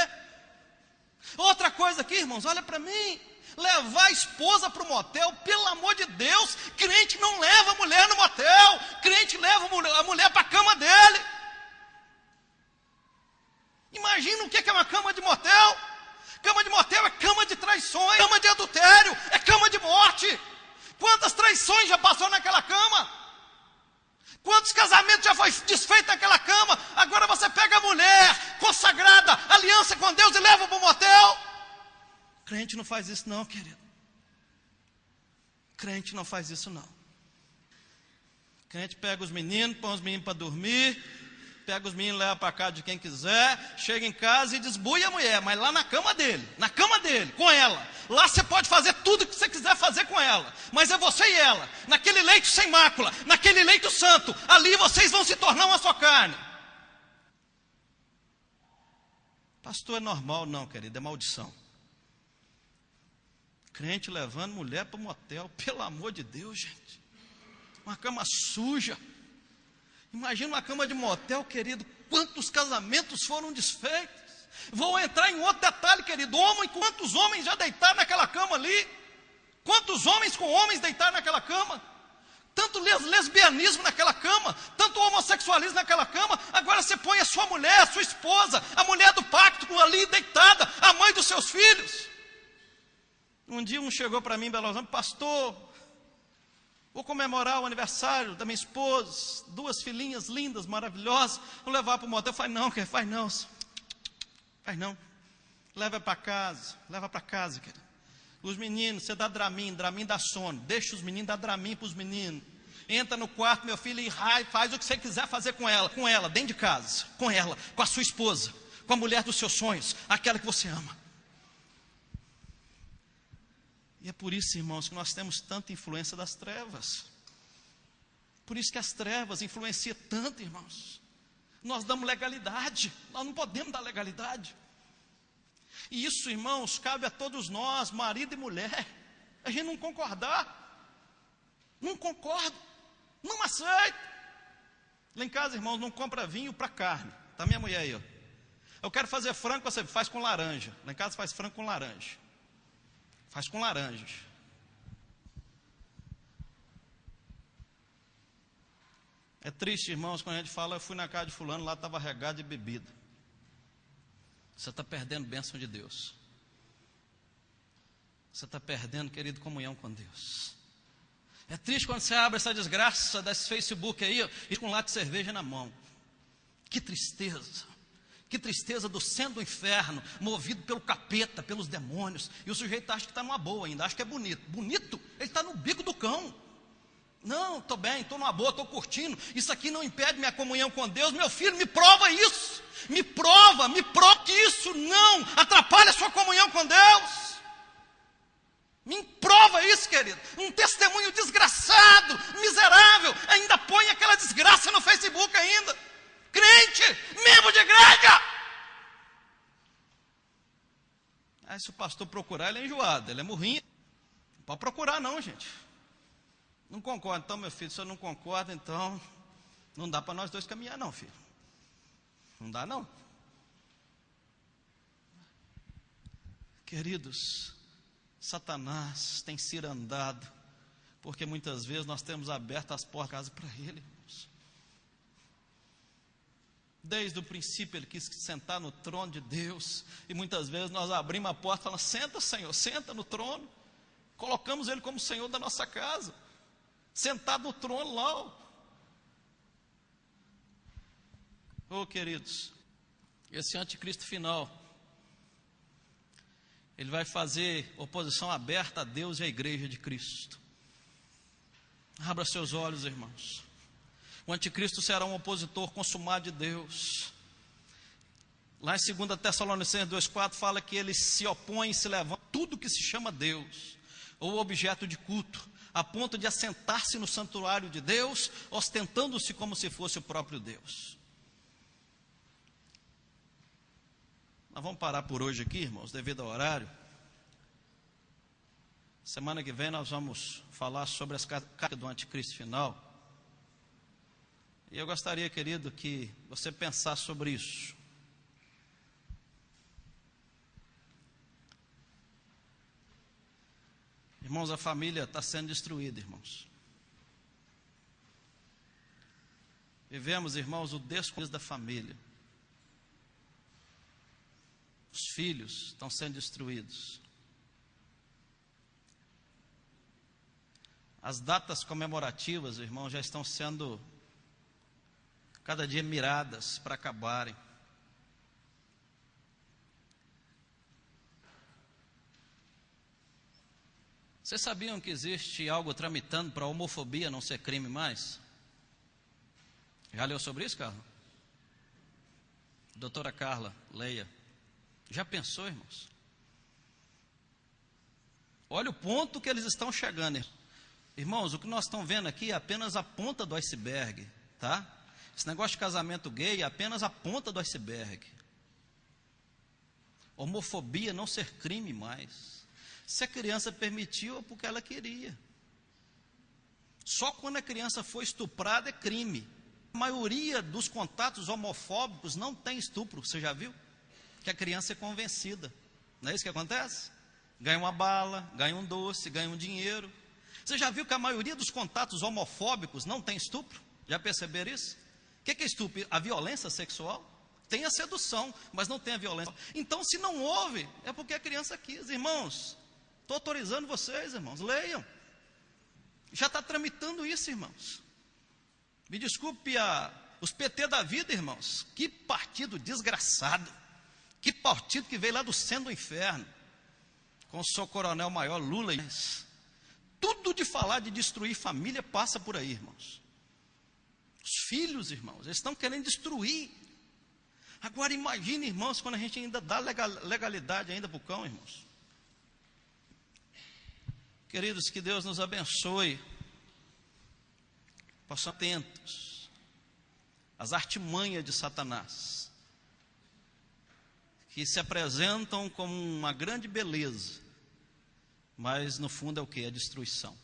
Outra coisa aqui, irmãos, olha para mim. Levar a esposa para o motel, pelo amor de Deus, crente não leva a mulher no motel, crente leva a mulher para a cama dele. Imagina o que é uma cama de motel. Cama de motel é cama de traições, cama de adultério, é cama de morte. Quantas traições já passou naquela cama? Quantos casamentos já foi desfeito naquela cama? Agora você pega a mulher consagrada, aliança com Deus e leva para o motel. Crente não faz isso não, querido. Crente não faz isso não. Crente pega os meninos, põe os meninos para dormir, pega os meninos, leva para casa de quem quiser, chega em casa e desbuia a mulher, mas lá na cama dele, com ela. Lá você pode fazer tudo que você quiser fazer com ela, mas é você e ela, naquele leito sem mácula, naquele leito santo, ali vocês vão se tornar uma só carne. Pastor, é normal? Não, querido, é maldição. Crente levando mulher para o motel, pelo amor de Deus, gente. Uma cama suja. Imagina uma cama de motel, querido, quantos casamentos foram desfeitos. Vou entrar em outro detalhe, querido. Quantos homens já deitaram naquela cama ali? Quantos homens com homens deitaram naquela cama? Tanto lesbianismo naquela cama, tanto homossexualismo naquela cama. Agora você põe a sua mulher, a sua esposa, a mulher do pacto ali deitada, a mãe dos seus filhos. Um dia um chegou para mim em Belo Horizonte, pastor, vou comemorar o aniversário da minha esposa, 2 filhinhas lindas, maravilhosas, vou levar para o motel. Eu falei, não, querido, faz não, leva para casa, querido. Os meninos, você dá Dramin dá sono, deixa os meninos, dá Dramin para os meninos. Entra no quarto, meu filho, e faz o que você quiser fazer com ela, dentro de casa, com ela, com a sua esposa, com a mulher dos seus sonhos, aquela que você ama. E é por isso, irmãos, que nós temos tanta influência das trevas. Por isso que as trevas influenciam tanto, irmãos. Nós damos legalidade, nós não podemos dar legalidade. E isso, irmãos, cabe a todos nós, marido e mulher. A gente não concordar, não concordo, não aceito. Lá em casa, irmãos, não compra vinho para carne. Tá minha mulher aí, ó. Eu quero fazer frango, você faz com laranja. Lá em casa faz frango com laranja. Faz com laranjas. É triste, irmãos, quando a gente fala, eu fui na casa de fulano, lá estava regado de bebida. Você está perdendo bênção de Deus. Você está perdendo, querido, comunhão com Deus. É triste quando você abre essa desgraça desse Facebook aí, ó, e com um lata de cerveja na mão. Que tristeza. Que tristeza do centro do inferno, movido pelo capeta, pelos demônios. E o sujeito acha que está numa boa ainda, acha que é bonito. Bonito? Ele está no bico do cão. Não, estou bem, estou numa boa, estou curtindo. Isso aqui não impede minha comunhão com Deus. Meu filho, me prova isso. Me prova que isso não atrapalha a sua comunhão com Deus. Me prova isso, querido. Um testemunho desgraçado, miserável, ainda põe aquela desgraça no Facebook ainda. Crente, membro de igreja. Aí se o pastor procurar, ele é enjoado, ele é murrinho. Pode procurar não, gente. Não concordo. Então, meu filho, se eu não concordo, então não dá para nós dois caminhar não, filho. Não dá não. Queridos, Satanás tem cirandado, porque muitas vezes nós temos aberto as portas da casa para ele, irmãos. Desde o princípio ele quis sentar no trono de Deus, e muitas vezes nós abrimos a porta e falamos: senta, Senhor, senta no trono. Colocamos ele como Senhor da nossa casa, sentado no trono lá. Oh, queridos, esse anticristo final, ele vai fazer oposição aberta a Deus e à igreja de Cristo. Abra seus olhos, irmãos. O anticristo será um opositor consumado de Deus. Lá em 2 Tessalonicenses 2,4 fala que ele se opõe e se levanta tudo que se chama Deus, ou objeto de culto, a ponto de assentar-se no santuário de Deus, ostentando-se como se fosse o próprio Deus. Nós vamos parar por hoje aqui, irmãos, devido ao horário. Semana que vem nós vamos falar sobre as características do anticristo final. E eu gostaria, querido, que você pensasse sobre isso. Irmãos, a família está sendo destruída, irmãos. Vivemos, irmãos, o desconhecido da família. Os filhos estão sendo destruídos. As datas comemorativas, irmãos, já estão sendo cada dia miradas para acabarem. Vocês sabiam que existe algo tramitando para a homofobia não ser crime mais? Já leu sobre isso, Carla? Doutora Carla, leia. Já pensou, irmãos? Olha o ponto que eles estão chegando. Irmãos, o que nós estamos vendo aqui é apenas a ponta do iceberg, tá? Esse negócio de casamento gay é apenas a ponta do iceberg. Homofobia não ser crime mais. Se a criança permitiu, é porque ela queria. Só quando a criança foi estuprada é crime. A maioria dos contatos homofóbicos não tem estupro, você já viu? Que a criança é convencida. Não é isso que acontece? Ganha uma bala, ganha um doce, ganha um dinheiro. Você já viu que a maioria dos contatos homofóbicos não tem estupro? Já perceberam isso? O que é estupro? A violência sexual? Tem a sedução, mas não tem a violência. Então, se não houve, é porque a criança quis. Irmãos, estou autorizando vocês, irmãos, leiam. Já está tramitando isso, irmãos. Me desculpe os PT da vida, irmãos. Que partido desgraçado. Que partido que veio lá do centro do inferno. Com o seu coronel maior, Lula. Tudo de falar de destruir família passa por aí, irmãos. Os filhos, irmãos, eles estão querendo destruir. Agora imagine, irmãos, quando a gente ainda dá legalidade ainda para o cão, irmãos. Queridos, que Deus nos abençoe. Possamos atentos às artimanhas de Satanás, que se apresentam como uma grande beleza, mas no fundo é o que? É destruição.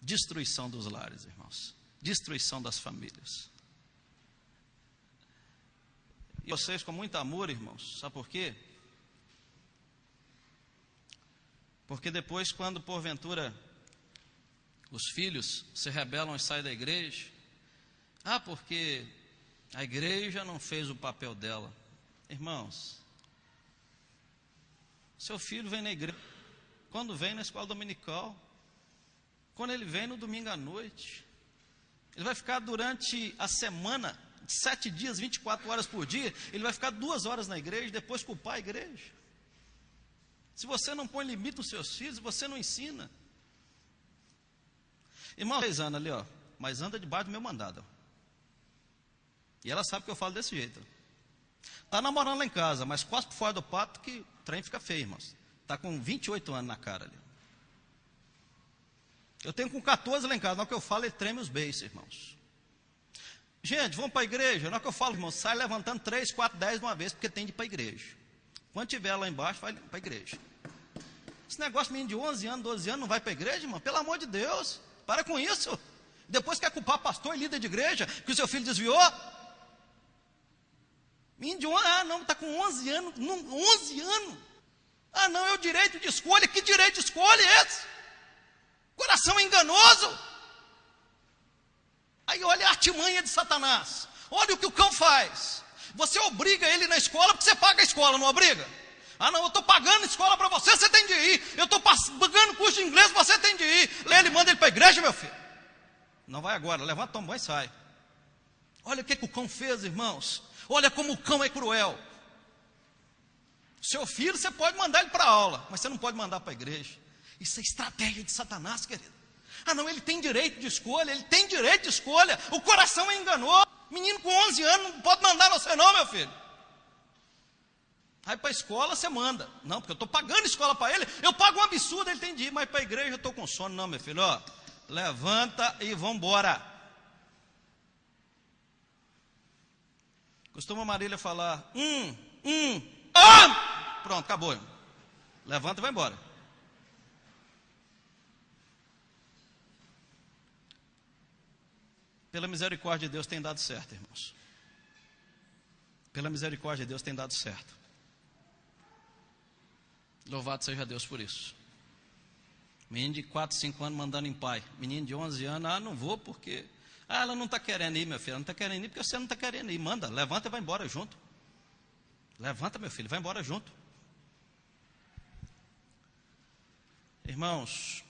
Destruição dos lares, irmãos. Destruição das famílias. E vocês com muito amor, irmãos, sabe por quê? Porque depois, quando porventura os filhos se rebelam e saem da igreja, porque a igreja não fez o papel dela. Irmãos, seu filho vem na igreja, quando vem na escola dominical, quando ele vem no domingo à noite, ele vai ficar durante a semana, 7 dias, 24 horas por dia, ele vai ficar 2 horas na igreja, depois culpar a igreja. Se você não põe limite nos seus filhos, você não ensina. Irmão, 6 anos ali, mas anda debaixo do meu mandado. E ela sabe que eu falo desse jeito. Está namorando lá em casa, mas quase por fora do pato que o trem fica feio, irmãos. Está com 28 anos na cara ali. Eu tenho com 14 lá em casa, na hora que eu falo, ele treme os beiços, irmãos. Gente, vamos para a igreja. Na hora que eu falo, irmãos, sai levantando 3, 4, 10 de uma vez, porque tem de ir para a igreja. Quando estiver lá embaixo, vai para a igreja. Esse negócio de menino de 11 anos, 12 anos não vai para a igreja, irmão? Pelo amor de Deus, para com isso. Depois quer culpar pastor e líder de igreja que o seu filho desviou. Menino de 11 anos, não, está com 11 anos, 11 anos. Ah, não, é o direito de escolha. Que direito de escolha é esse? Coração enganoso. Aí olha a artimanha de Satanás. Olha o que o cão faz. Você obriga ele na escola porque você paga a escola, não obriga? Ah, não, eu estou pagando escola para você, você tem de ir. Eu estou pagando curso de inglês, você tem de ir. Ele manda ele para a igreja, meu filho. Não vai agora, levanta, toma banho e sai. Olha o que o cão fez, irmãos. Olha como o cão é cruel. Seu filho, você pode mandar ele para a aula, mas você não pode mandar para a igreja. Isso é estratégia de Satanás, querido. Ah, não, ele tem direito de escolha, ele tem direito de escolha. O coração é enganoso. Menino com 11 anos não pode mandar você não, meu filho. Aí para a escola você manda. Não, porque eu estou pagando escola para ele, eu pago um absurdo, ele tem de ir, mas para a igreja eu estou com sono. Não, meu filho, ó, levanta e vamos embora. Costuma a Marília falar, pronto, acabou, irmão. Levanta e vai embora. Pela misericórdia de Deus tem dado certo, irmãos. Pela misericórdia de Deus tem dado certo. Louvado seja Deus por isso. Menino de 4, 5 anos mandando em pai. Menino de 11 anos, não vou porque... ela não está querendo ir, meu filho. Ela não está querendo ir porque você não está querendo ir. Manda, levanta e vai embora junto. Levanta, meu filho, vai embora junto. Irmãos,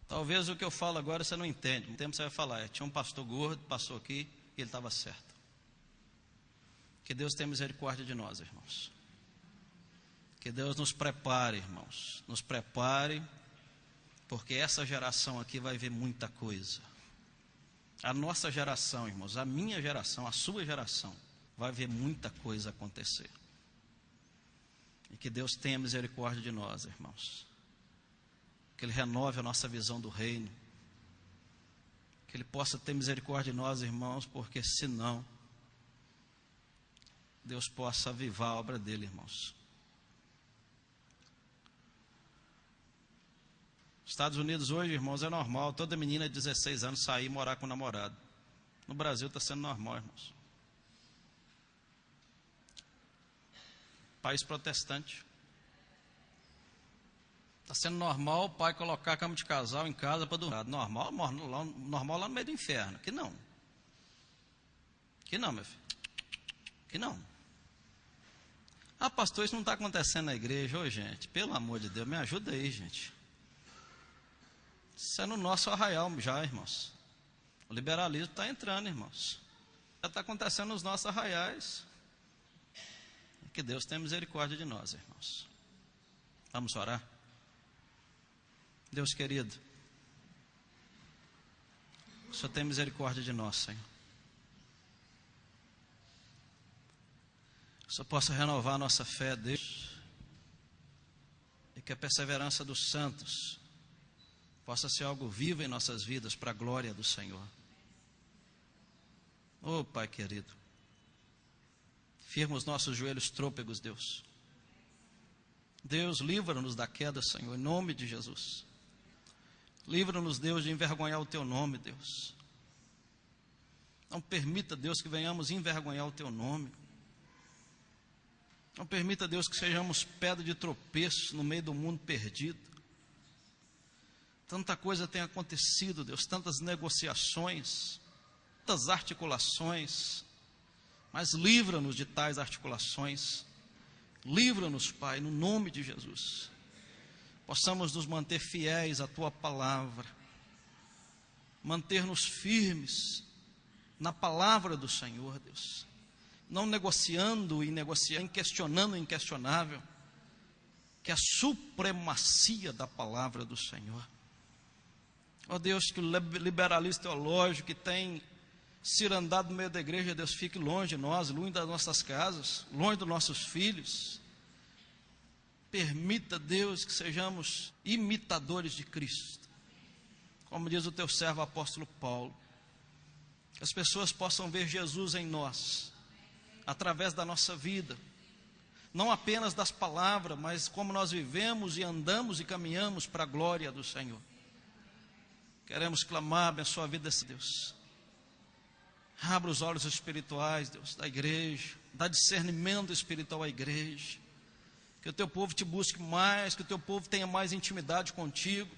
talvez o que eu falo agora você não entende. No tempo você vai falar, tinha um pastor gordo, passou aqui e ele estava certo. Que Deus tenha misericórdia de nós, irmãos. Que Deus nos prepare, irmãos. Nos prepare, porque essa geração aqui vai ver muita coisa. A nossa geração, irmãos, a minha geração, a sua geração, vai ver muita coisa acontecer. E que Deus tenha misericórdia de nós, irmãos. Que Ele renove a nossa visão do reino. Que Ele possa ter misericórdia de nós, irmãos, porque senão Deus possa avivar a obra dele, irmãos. Estados Unidos hoje, irmãos, é normal toda menina de 16 anos sair e morar com o namorado. No Brasil está sendo normal, irmãos. País protestante. Está sendo normal o pai colocar a cama de casal em casa para dormir. Normal lá no meio do inferno. Que não. Que não, meu filho. Que não. Ah, pastor, isso não está acontecendo na igreja. Ô, gente, pelo amor de Deus, me ajuda aí, gente. Isso é no nosso arraial já, irmãos. O liberalismo está entrando, irmãos. Já está acontecendo nos nossos arraiais. Que Deus tenha misericórdia de nós, irmãos. Vamos orar? Deus querido, o Senhor tem misericórdia de nós, Senhor. Que o Senhor possa renovar a nossa fé, Deus. E que a perseverança dos santos possa ser algo vivo em nossas vidas para a glória do Senhor. Oh, Pai querido, firma os nossos joelhos trôpegos, Deus. Deus, livra-nos da queda, Senhor, em nome de Jesus. Livra-nos, Deus, de envergonhar o Teu nome, Deus. Não permita, Deus, que venhamos envergonhar o Teu nome. Não permita, Deus, que sejamos pedra de tropeço no meio do mundo perdido. Tanta coisa tem acontecido, Deus, tantas negociações, tantas articulações, mas livra-nos de tais articulações. Livra-nos, Pai, no nome de Jesus. Possamos nos manter fiéis à Tua palavra, manter-nos firmes na palavra do Senhor, Deus. Não negociando e negociando, questionando o inquestionável, que é a supremacia da palavra do Senhor. Ó Deus, que o liberalismo teológico que tem cirandado no meio da igreja, Deus, fique longe de nós, longe das nossas casas, longe dos nossos filhos. Permita, Deus, que sejamos imitadores de Cristo. Como diz o Teu servo apóstolo Paulo, que as pessoas possam ver Jesus em nós, através da nossa vida, não apenas das palavras, mas como nós vivemos e andamos e caminhamos para a glória do Senhor. Queremos clamar, abençoa a vida desse Deus. Abra os olhos espirituais, Deus, da igreja, dá discernimento espiritual à igreja, que o teu povo te busque mais, que o teu povo tenha mais intimidade contigo,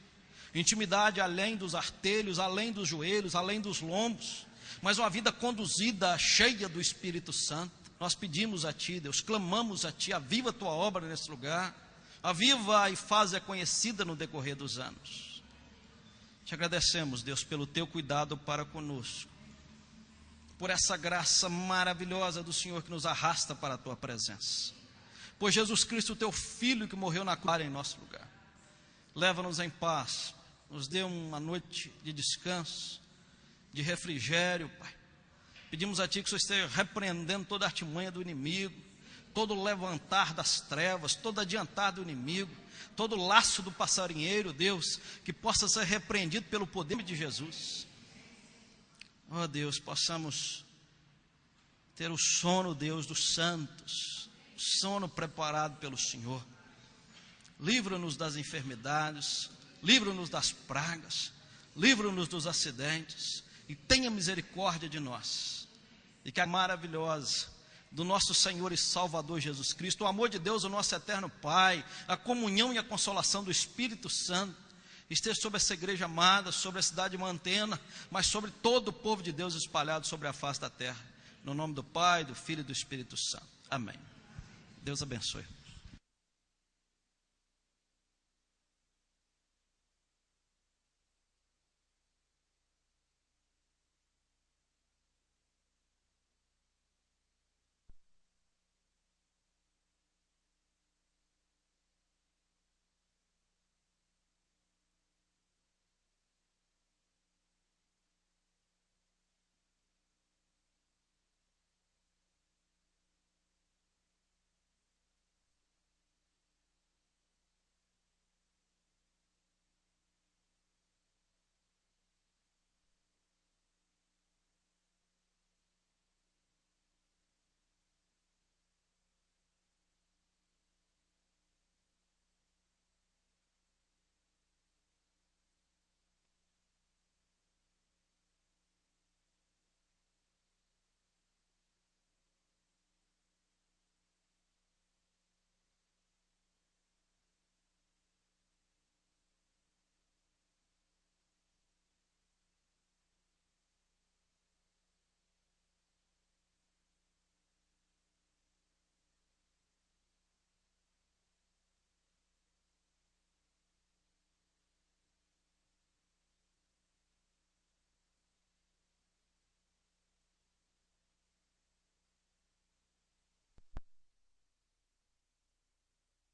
intimidade além dos artelhos, além dos joelhos, além dos lombos, mas uma vida conduzida, cheia do Espírito Santo. Nós pedimos a Ti, Deus, clamamos a Ti, aviva a Tua obra nesse lugar, aviva e faz-a conhecida no decorrer dos anos. Te agradecemos, Deus, pelo Teu cuidado para conosco, por essa graça maravilhosa do Senhor que nos arrasta para a Tua presença, por Jesus Cristo, Teu Filho, que morreu na cruz em nosso lugar. Leva-nos em paz, nos dê uma noite de descanso, de refrigério, Pai. Pedimos a Ti que o Senhor esteja repreendendo toda a artimanha do inimigo, todo levantar das trevas, todo adiantar do inimigo, todo laço do passarinheiro, Deus, que possa ser repreendido pelo poder de Jesus. Ó Deus, possamos ter o sono, Deus, dos santos, o sono preparado pelo Senhor. Livra-nos das enfermidades, livra-nos das pragas, livra-nos dos acidentes, e tenha misericórdia de nós. E que a maravilhosa do nosso Senhor e Salvador Jesus Cristo, o amor de Deus, o nosso eterno Pai, a comunhão e a consolação do Espírito Santo, esteja sobre essa igreja amada, sobre a cidade de Mantena, mas sobre todo o povo de Deus espalhado sobre a face da terra. No nome do Pai, do Filho e do Espírito Santo. Amém. Deus abençoe.